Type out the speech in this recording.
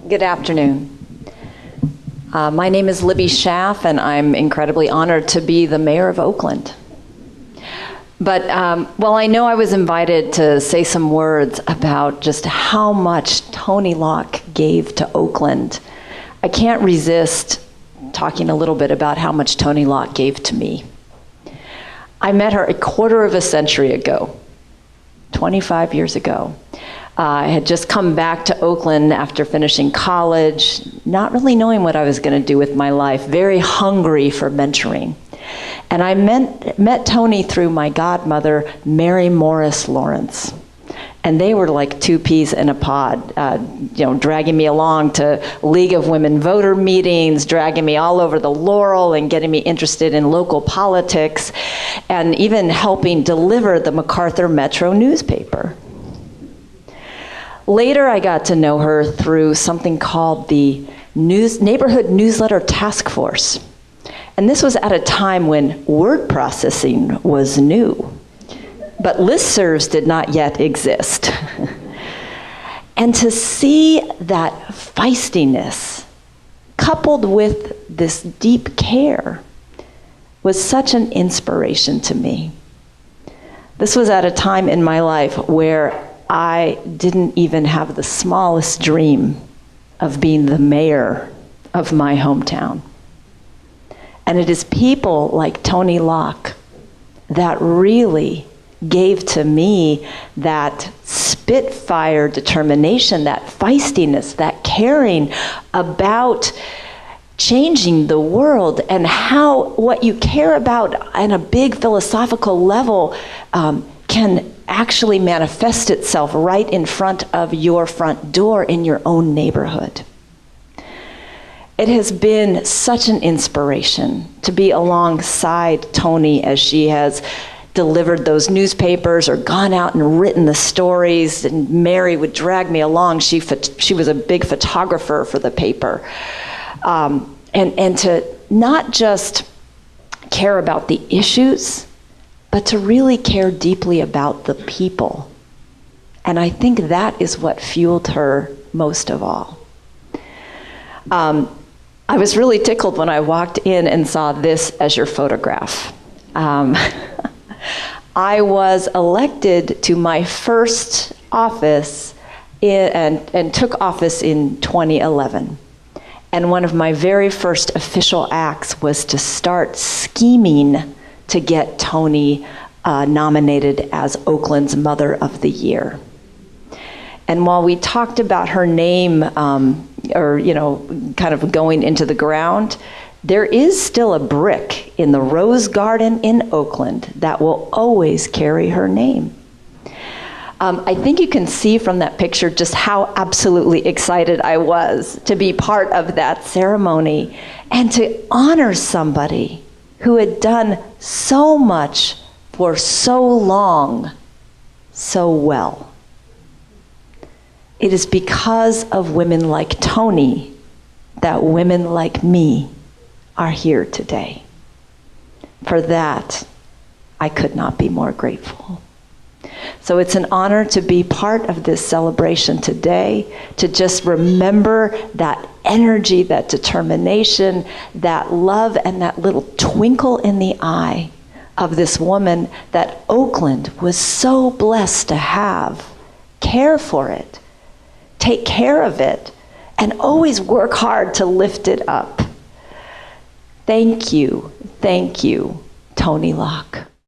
Good afternoon. My name is Libby Schaff, and I'm incredibly honored to be the mayor of Oakland. But while I know I was invited to say some words about just how much Toni Locke gave to Oakland, I can't resist talking a little bit about how much Toni Locke gave to me. I met her a quarter of a century ago, 25 years ago. I had just come back to Oakland after finishing college, not really knowing what I was going to do with my life, very hungry for mentoring. And I met Toni through my godmother, Mary Morris Lawrence. And they were like two peas in a pod, dragging me along to League of Women voter meetings, dragging me all over the Laurel and getting me interested in local politics, and even helping deliver the MacArthur Metro newspaper. Later, I got to know her through something called the Neighborhood Newsletter Task Force. And this was at a time when word processing was new, but listservs did not yet exist. And to see that feistiness coupled with this deep care was such an inspiration to me. This was at a time in my life where I didn't even have the smallest dream of being the mayor of my hometown. And it is people like Toni Locke that really gave to me that spitfire determination, that feistiness, that caring about changing the world, and how what you care about on a big philosophical level can actually manifest itself right in front of your front door in your own neighborhood. It has been such an inspiration to be alongside Toni as she has delivered those newspapers or gone out and written the stories, and Mary would drag me along. She was a big photographer for the paper. And to not just care about the issues, but to really care deeply about the people. And I think that is what fueled her most of all. I was really tickled when I walked in and saw this as your photograph. I was elected to my first office and took office in 2011. And one of my very first official acts was to start scheming to get Toni nominated as Oakland's Mother of the Year. And while we talked about her name, kind of going into the ground, there is still a brick in the Rose Garden in Oakland that will always carry her name. I think you can see from that picture just how absolutely excited I was to be part of that ceremony and to honor somebody who had done so much for so long, so well. It is because of women like Toni that women like me are here today. For that, I could not be more grateful. So it's an honor to be part of this celebration today, to just remember that energy, that determination, that love, and that little twinkle in the eye of this woman that Oakland was so blessed to have. Care for it, take care of it, and always work hard to lift it up. Thank you, Toni Locke.